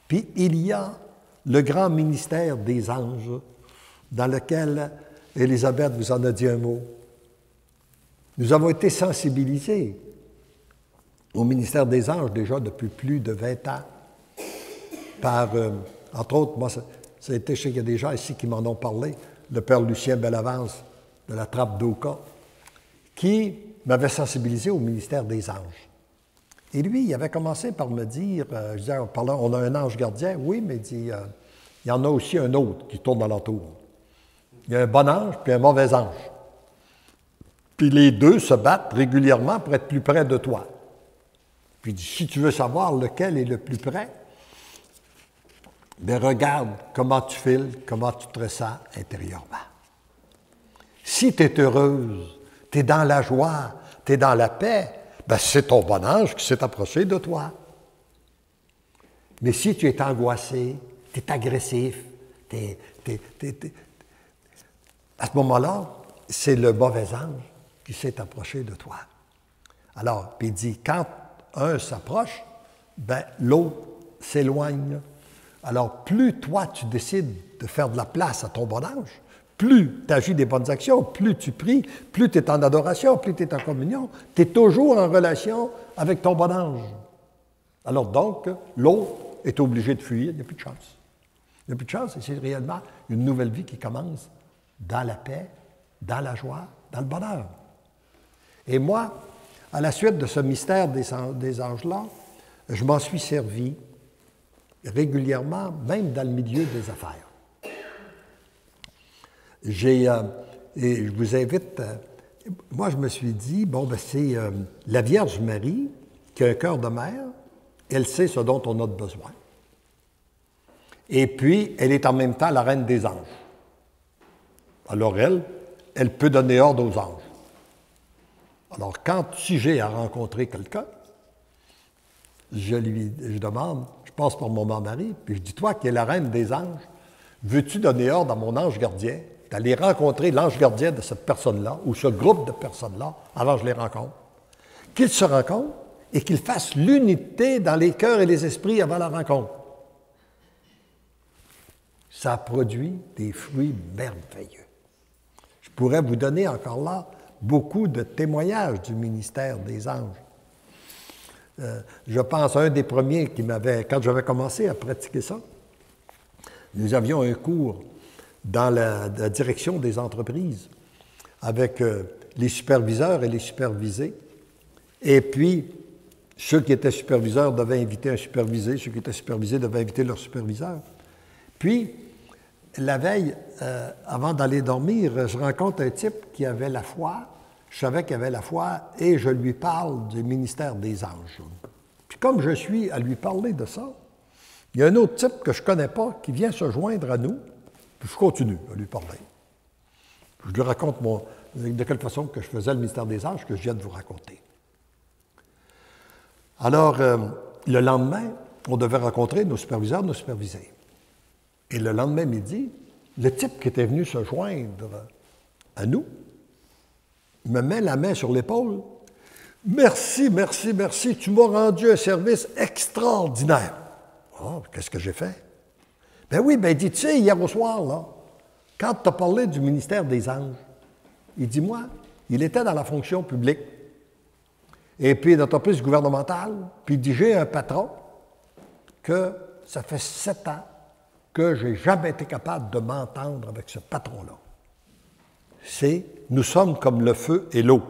Puis il y a le grand ministère des anges, dans lequel Élisabeth vous en a dit un mot. Nous avons été sensibilisés au ministère des anges déjà depuis plus de 20 ans, par, entre autres, moi, ça a été, je sais qu'il y a des gens ici qui m'en ont parlé, le père Lucien Bellavance de la Trappe d'Oka, qui m'avait sensibilisé au ministère des anges. Et lui, il avait commencé par me dire, je disais, on a un ange gardien, oui, mais il dit, il y en a aussi un autre qui tourne alentour. Il y a un bon ange puis un mauvais ange. Puis les deux se battent régulièrement pour être plus près de toi. Puis il dit, si tu veux savoir lequel est le plus près, bien regarde comment tu files, comment tu te ressens intérieurement. Si tu es heureuse, tu es dans la joie, tu es dans la paix, bien c'est ton bon ange qui s'est approché de toi. Mais si tu es angoissé, tu es agressif, à ce moment-là, c'est le mauvais ange qui s'est approché de toi. Alors, puis il dit, quand un s'approche, ben l'autre s'éloigne. Alors, plus toi, tu décides de faire de la place à ton bon ange, plus tu agis des bonnes actions, plus tu pries, plus tu es en adoration, plus tu es en communion, tu es toujours en relation avec ton bon ange. Alors donc, l'autre est obligé de fuir, il n'y a plus de chance. Il n'y a plus de chance et c'est réellement une nouvelle vie qui commence dans la paix, dans la joie, dans le bonheur. Et moi, à la suite de ce mystère des anges-là, je m'en suis servi régulièrement, même dans le milieu des affaires. Et je vous invite, moi je me suis dit, bon, ben c'est la Vierge Marie qui a un cœur de mère, elle sait ce dont on a besoin. Et puis, elle est en même temps la reine des anges. Alors elle peut donner ordre aux anges. Alors, si j'ai à rencontrer quelqu'un, je demande, je passe par mon mari, puis je dis, toi qui es la reine des anges, veux-tu donner ordre à mon ange gardien d'aller rencontrer l'ange gardien de cette personne-là, ou ce groupe de personnes-là, avant que je les rencontre? Qu'ils se rencontrent et qu'ils fassent l'unité dans les cœurs et les esprits avant la rencontre. Ça produit des fruits merveilleux. Je pourrais vous donner encore là beaucoup de témoignages du ministère des anges. Je pense à un des premiers qui quand j'avais commencé à pratiquer ça, nous avions un cours dans la direction des entreprises avec les superviseurs et les supervisés. Et puis, ceux qui étaient superviseurs devaient inviter un supervisé, ceux qui étaient supervisés devaient inviter leur superviseur. Puis, la veille, avant d'aller dormir, je rencontre un type qui avait la foi. Je savais qu'il avait la foi et je lui parle du ministère des anges. Puis comme je suis à lui parler de ça, il y a un autre type que je ne connais pas qui vient se joindre à nous, puis je continue à lui parler. Je lui raconte de quelle façon que je faisais le ministère des anges que je viens de vous raconter. Alors, le lendemain, on devait rencontrer nos superviseurs, nos supervisés. Et le lendemain midi, le type qui était venu se joindre à nous me met la main sur l'épaule. « Merci, merci, merci, tu m'as rendu un service extraordinaire. » Oh, qu'est-ce que j'ai fait? Ben oui, ben il dit, tu sais, hier au soir, là, quand tu as parlé du ministère des anges, il dit, moi, il était dans la fonction publique, et puis d'entreprise gouvernementale, puis il dit, j'ai un patron que ça fait 7 ans que je n'ai jamais été capable de m'entendre avec ce patron-là. Nous sommes comme le feu et l'eau.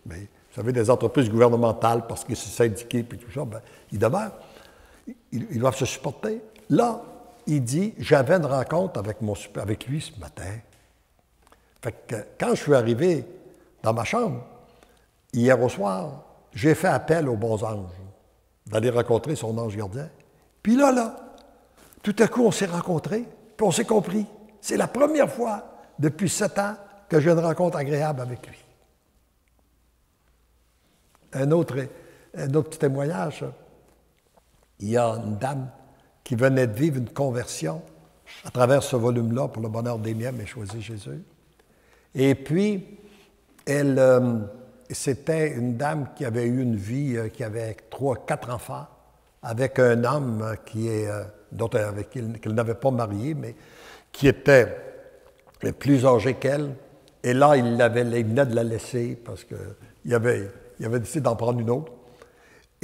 Mais, vous savez, des entreprises gouvernementales, parce qu'ils sont syndiqués et tout ça, ben, ils demeurent. Ils doivent se supporter. Là, il dit, j'avais une rencontre avec lui ce matin. Fait que quand je suis arrivé dans ma chambre, hier au soir, j'ai fait appel aux bons anges d'aller rencontrer son ange gardien. Puis là, tout à coup, on s'est rencontrés, puis on s'est compris. C'est la première fois depuis 7 ans que j'ai une rencontre agréable avec lui. Un autre petit témoignage. Il y a une dame qui venait de vivre une conversion à travers ce volume-là pour le bonheur des miens, mais choisi Jésus. Et puis, c'était une dame qui avait eu une vie, qui avait 3, 4 enfants, avec un homme avec qu'elle n'avait pas marié, mais qui était plus âgé qu'elle. Et là, il venait de la laisser parce qu'il avait décidé d'en prendre une autre.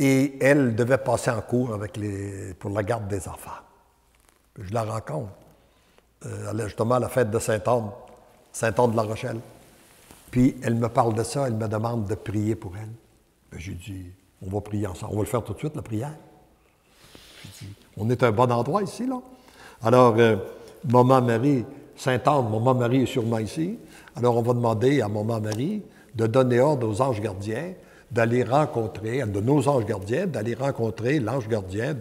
Et elle devait passer en cours pour la garde des enfants. Je la rencontre. Elle allait justement à la fête de Saint-Anne de la Rochelle. Puis elle me parle de ça, elle me demande de prier pour elle. Ben, j'ai dit, on va prier ensemble. On va le faire tout de suite, la prière. J'ai dit, on est à un bon endroit ici, là. Alors, Maman Marie, Sainte-Anne, Maman Marie est sûrement ici. Alors, on va demander à Maman Marie de donner ordre aux anges gardiens d'aller rencontrer, de nos anges gardiens, d'aller rencontrer l'ange gardien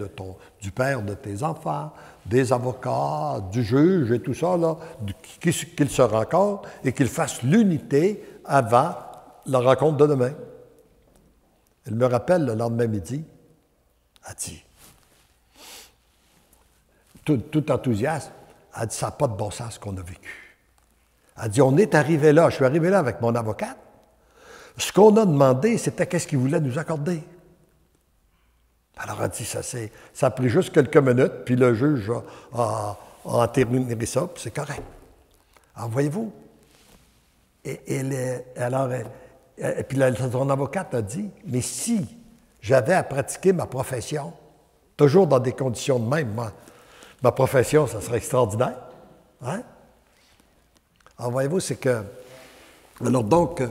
du père de tes enfants, des avocats, du juge et tout ça, là, qu'ils se rencontrent et qu'ils fassent l'unité avant la rencontre de demain. Elle me rappelle le lendemain midi, elle dit, tout enthousiaste, elle dit, ça n'a pas de bon sens ce qu'on a vécu. Elle dit, on est arrivé là, je suis arrivé là avec mon avocate. Ce qu'on a demandé, c'était qu'est-ce qu'il voulait nous accorder. Alors, elle dit, ça a pris juste quelques minutes, puis le juge a entériné ça, puis c'est correct. Alors, voyez-vous, et puis son avocate a dit, mais si j'avais à pratiquer ma profession, toujours dans des conditions de même, ma profession, ça serait extraordinaire. Hein? Alors, voyez-vous, c'est que... Alors donc,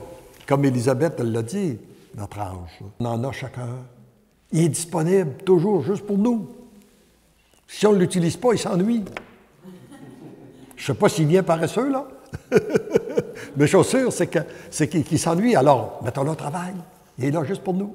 comme Élisabeth, elle l'a dit, notre ange, on en a chacun. Il est disponible toujours, juste pour nous. Si on ne l'utilise pas, il s'ennuie. Je ne sais pas s'il vient paresseux, là. Mais je suis sûr, c'est qu'il s'ennuie. Alors, mettons-le au travail. Il est là juste pour nous.